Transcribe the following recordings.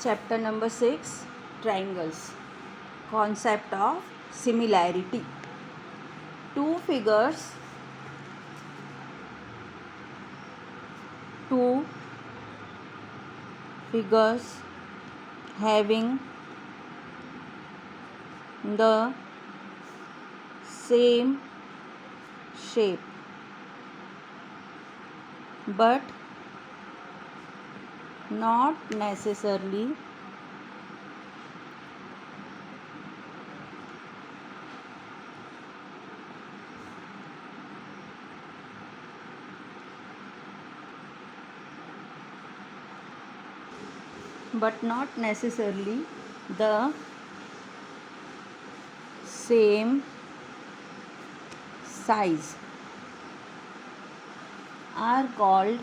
Chapter number 6, Triangles. Concept of similarity. Two figures having the same shape but not necessarily the same size are called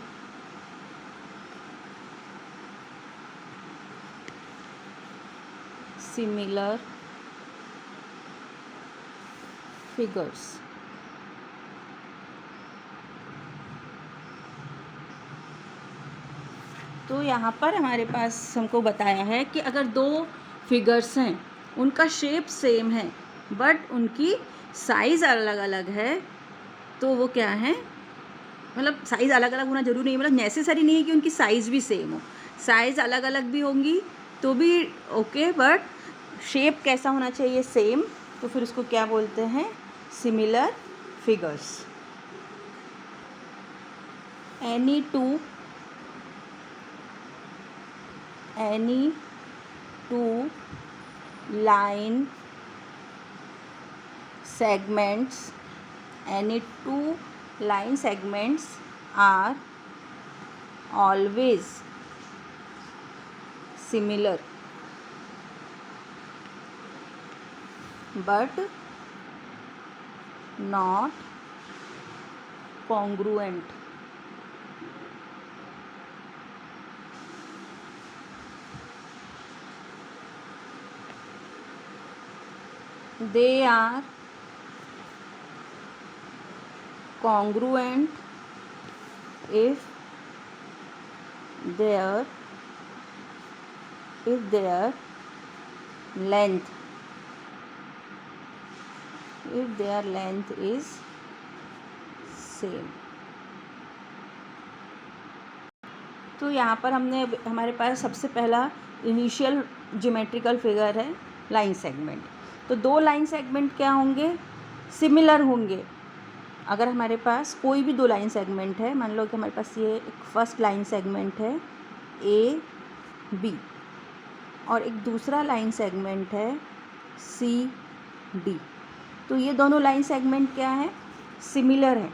similar figures. तो यहाँ पर हमारे पास हमको बताया है कि अगर दो फिगर्स हैं, उनका शेप सेम है बट उनकी साइज़ अलग अलग है, तो वो क्या है, मतलब साइज़ अलग अलग होना ज़रूरी नहीं, मतलब नेसेसरी नहीं है कि उनकी साइज़ भी सेम हो. साइज़ अलग अलग भी होंगी तो भी ओके, बट शेप कैसा होना चाहिए, सेम. तो फिर उसको क्या बोलते हैं, similar figures. Any two line segments are always similar but not congruent. They are congruent if their length is same. तो यहाँ पर हमारे पास सबसे पहला इनिशियल ज्योमेट्रिकल फिगर है लाइन सेगमेंट. तो दो लाइन सेगमेंट क्या होंगे, सिमिलर होंगे. अगर हमारे पास कोई भी दो लाइन सेगमेंट है, मान लो कि हमारे पास ये एक फर्स्ट लाइन सेगमेंट है ए बी और एक दूसरा लाइन सेगमेंट है सी डी, तो ये दोनों लाइन सेगमेंट क्या है, सिमिलर हैं.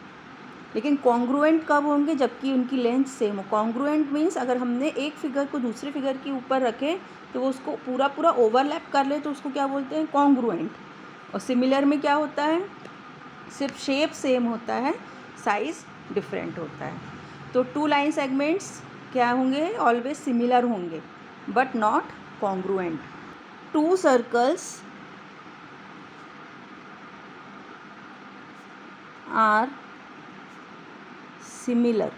लेकिन कॉन्ग्रुएंट कब होंगे, जबकि उनकी लेंथ सेम हो. कॉन्ग्रुएंट मीन्स अगर हमने एक फिगर को दूसरे फिगर के ऊपर रखे तो वो उसको पूरा ओवरलैप कर ले तो उसको क्या बोलते हैं, कॉन्ग्रुएंट. और सिमिलर में क्या होता है, सिर्फ शेप सेम होता है, साइज़ डिफरेंट होता है. तो टू लाइन सेगमेंट्स क्या होंगे, ऑलवेज सिमिलर होंगे but not congruent. Two circles are similar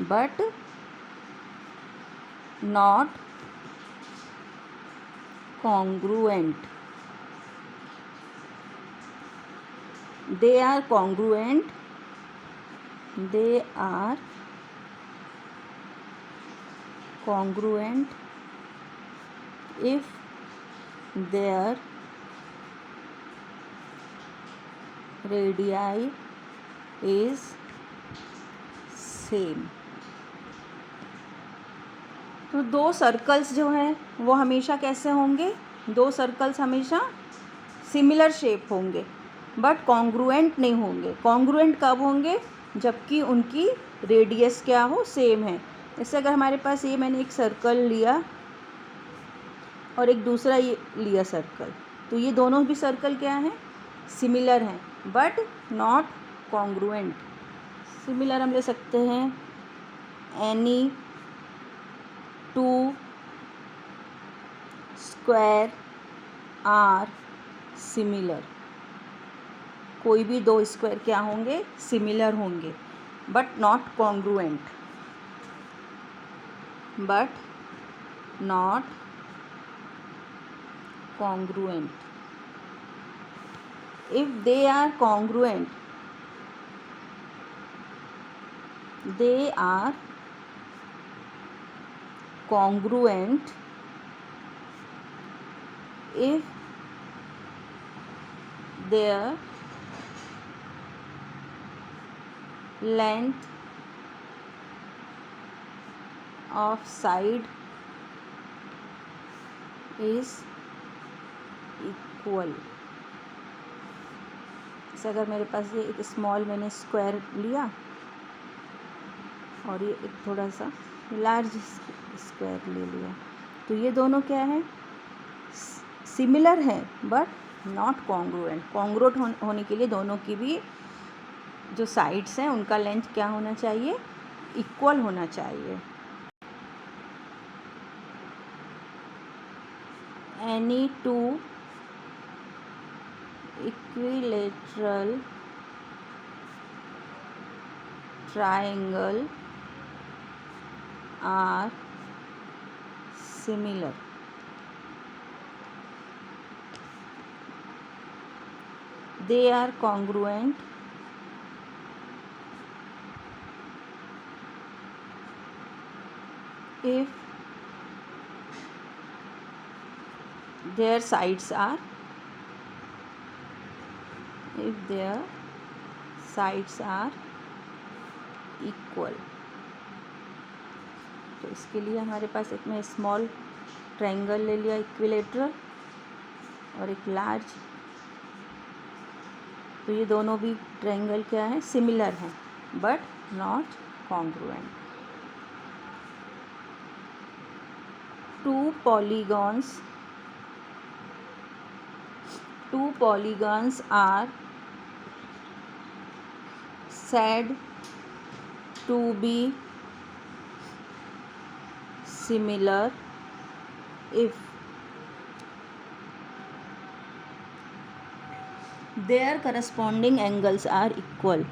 but not congruent. They are congruent if their radii is same. तो दो सर्कल्स जो हैं वो हमेशा कैसे होंगे, दो सर्कल्स हमेशा सिमिलर शेप होंगे बट कॉन्ग्रुएंट नहीं होंगे. कॉन्ग्रुएंट कब होंगे, जबकि उनकी रेडियस क्या हो, सेम है. जैसे अगर हमारे पास ये मैंने एक सर्कल लिया और एक दूसरा ये लिया सर्कल, तो ये दोनों भी सर्कल क्या हैं, सिमिलर हैं बट नॉट कॉन्ग्रुएंट. सिमिलर हम ले सकते हैं any two square are similar. कोई भी दो स्क्वायर क्या होंगे, सिमिलर होंगे but not congruent. not congruent. If they are congruent, they are congruent if their length of side is equal. जैसे अगर मेरे पास ये एक स्मॉल मैंने स्क्वायर लिया और ये एक थोड़ा सा लार्ज स्क्वायर ले लिया, तो ये दोनों क्या है, सिमिलर है बट नॉट कॉन्ग्रुएंट. कॉन्ग्रुएंट होने के लिए दोनों की भी जो साइड्स हैं उनका लेंथ क्या होना चाहिए, इक्वल होना चाहिए. Any two equilateral triangle are similar. They are congruent if their sides are equal. तो इसके लिए हमारे पास एक में स्मॉल ट्रायंगल ले लिया इक्विलेटरल और एक लार्ज, तो ये दोनों भी ट्रायंगल क्या है, सिमिलर हैं but not congruent. Two polygons are said to be similar if their corresponding angles are equal.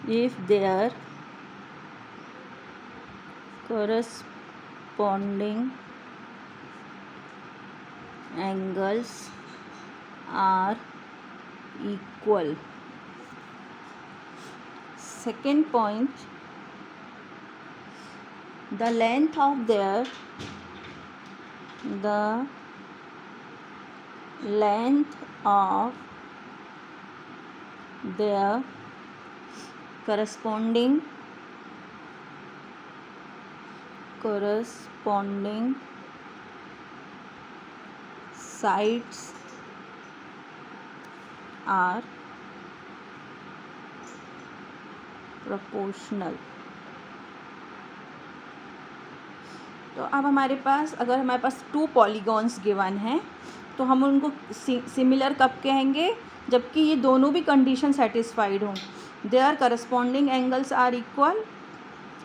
If their corresponding angles are equal. Second point, the length of their corresponding sides are proportional. तो अब हमारे पास अगर हमारे पास to polygons given हैं तो हम उनको similar कब कहेंगे, जबकि ये दोनों भी कंडीशन सेटिस्फाइड हों. Their corresponding angles are equal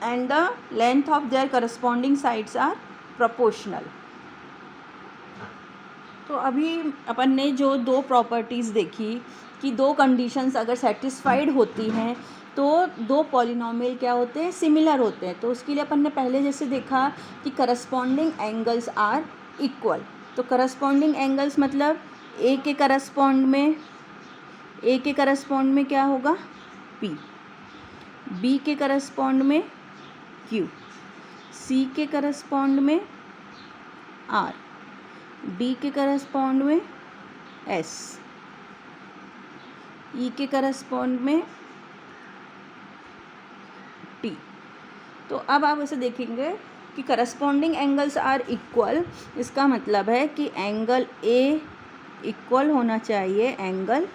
and the length of their corresponding sides are proportional. तो अभी अपन ने जो दो प्रॉपर्टीज़ देखी कि दो कंडीशंस अगर सेटिस्फाइड होती हैं तो दो पॉलिनोमियल क्या होते हैं, सिमिलर होते हैं. तो उसके लिए अपन ने पहले जैसे देखा कि करस्पॉन्डिंग एंगल्स आर इक्वल. तो करस्पॉन्डिंग एंगल्स मतलब ए के करस्पॉन्ड में क्या होगा, पी, बी के करस्पॉन्ड में क्यू, सी के करस्पॉन्ड में आर, डी के करस्पॉन्ड में एस, ई के करस्पॉन्ड में टी. तो अब आप ऐसे देखेंगे कि करस्पॉन्डिंग एंगल्स आर इक्वल, इसका मतलब है कि एंगल ए इक्वल होना चाहिए एंगल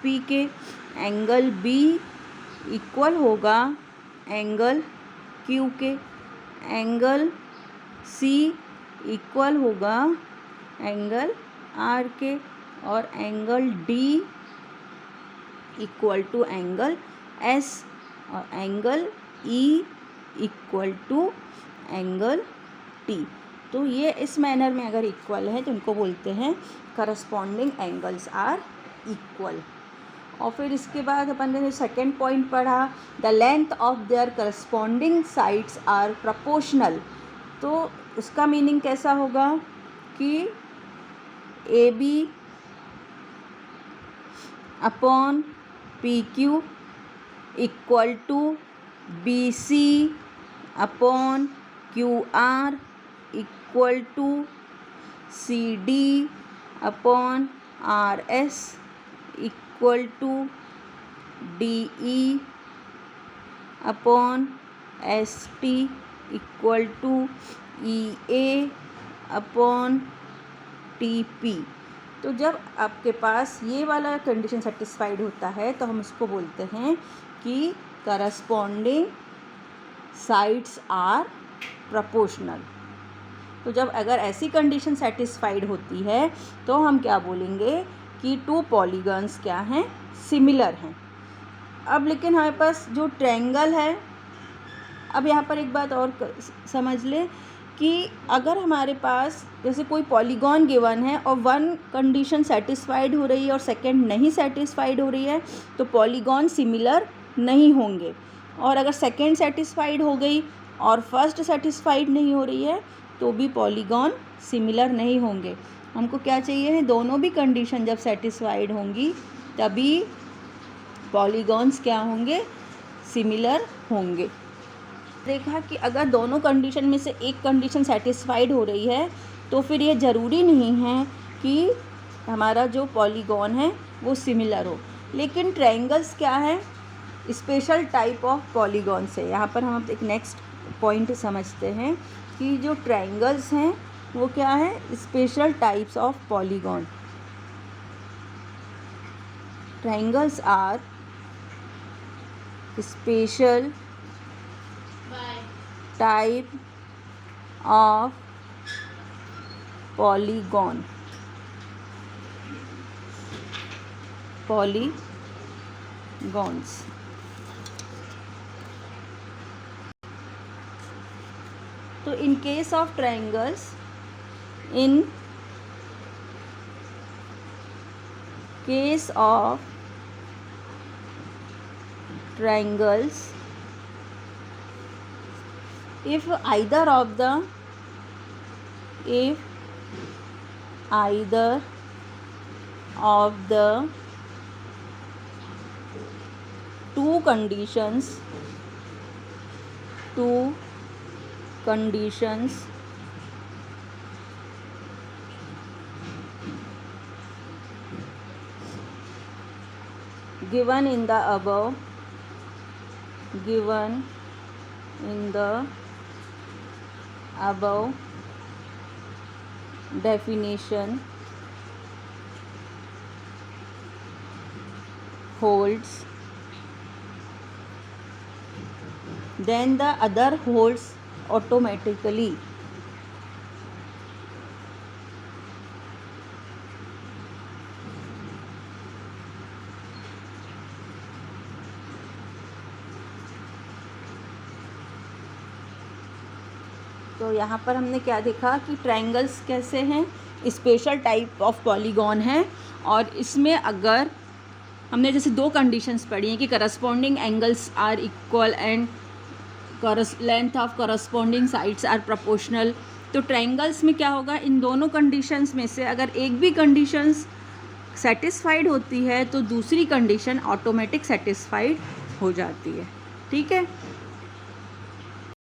पी के, एंगल बी इक्वल होगा एंगल क्यू के, एंगल सी इक्वल होगा एंगल आर के, और angle D equal to angle S, और angle E equal to angle T. तो ये इस मैनर में अगर इक्वल है तो उनको बोलते हैं करस्पॉन्डिंग एंगल्स आर इक्वल. और फिर इसके बाद अपन ने सेकेंड पॉइंट पढ़ा, the length of their corresponding sides are proportional. तो उसका मीनिंग कैसा होगा कि A B upon P Q equal to B C upon Q R equal to C D upon R S equal to D E upon S T equal to E A upon T P. तो जब आपके पास ये वाला condition satisfied होता है तो हम उसको बोलते हैं कि करस्पॉन्डिंग साइड्स आर प्रोपोर्शनल। तो जब अगर ऐसी कंडीशन सेटिस्फाइड होती है तो हम क्या बोलेंगे कि टू पॉलीगन्स क्या हैं, सिमिलर हैं। अब लेकिन हमारे पास जो ट्रायंगल है, अब यहाँ पर एक बात और समझ ले कि अगर हमारे पास जैसे कोई पॉलीगॉन गिवन है और वन कंडीशन सेटिस्फाइड हो रही है और सेकंड नहीं सेटिस्फाइड हो रही है तो पॉलीगॉन सिमिलर नहीं होंगे। और अगर सेकंड सेटिस्फाइड हो गई और फर्स्ट सेटिस्फाइड नहीं हो रही है तो भी पॉलीगॉन सिमिलर नहीं होंगे। हमको क्या चाहिए है, दोनों भी कंडीशन जब सेटिस्फाइड होंगी तभी पॉलीगॉन्स क्या होंगे, सिमिलर होंगे। देखा कि अगर दोनों कंडीशन में से एक कंडीशन सेटिस्फाइड हो रही है तो फिर ये ज़रूरी नहीं है कि हमारा जो पॉलीगॉन है वो सिमिलर हो। लेकिन ट्रायंगल्स क्या है, स्पेशल टाइप ऑफ पॉलीगॉन से। यहाँ पर हम एक नेक्स्ट पॉइंट समझते हैं कि जो ट्रायंगल्स हैं वो क्या है, special types of polygon. Triangles are special type of polygons तो in case of triangles, in case of triangles, if either of the two conditions given in the above definition holds, then the other holds automatically. तो यहाँ पर हमने क्या देखा कि triangles कैसे हैं, स्पेशल टाइप ऑफ पॉलीगॉन है। और इसमें अगर हमने जैसे दो कंडीशंस पढ़ी हैं कि corresponding angles are equal and length of corresponding sides are proportional. तो ट्रायंगल्स में क्या होगा, इन दोनों कंडीशंस में से अगर एक भी कंडीशंस सेटिस्फाइड होती है तो दूसरी कंडीशन ऑटोमेटिक सेटिस्फाइड हो जाती है। ठीक है।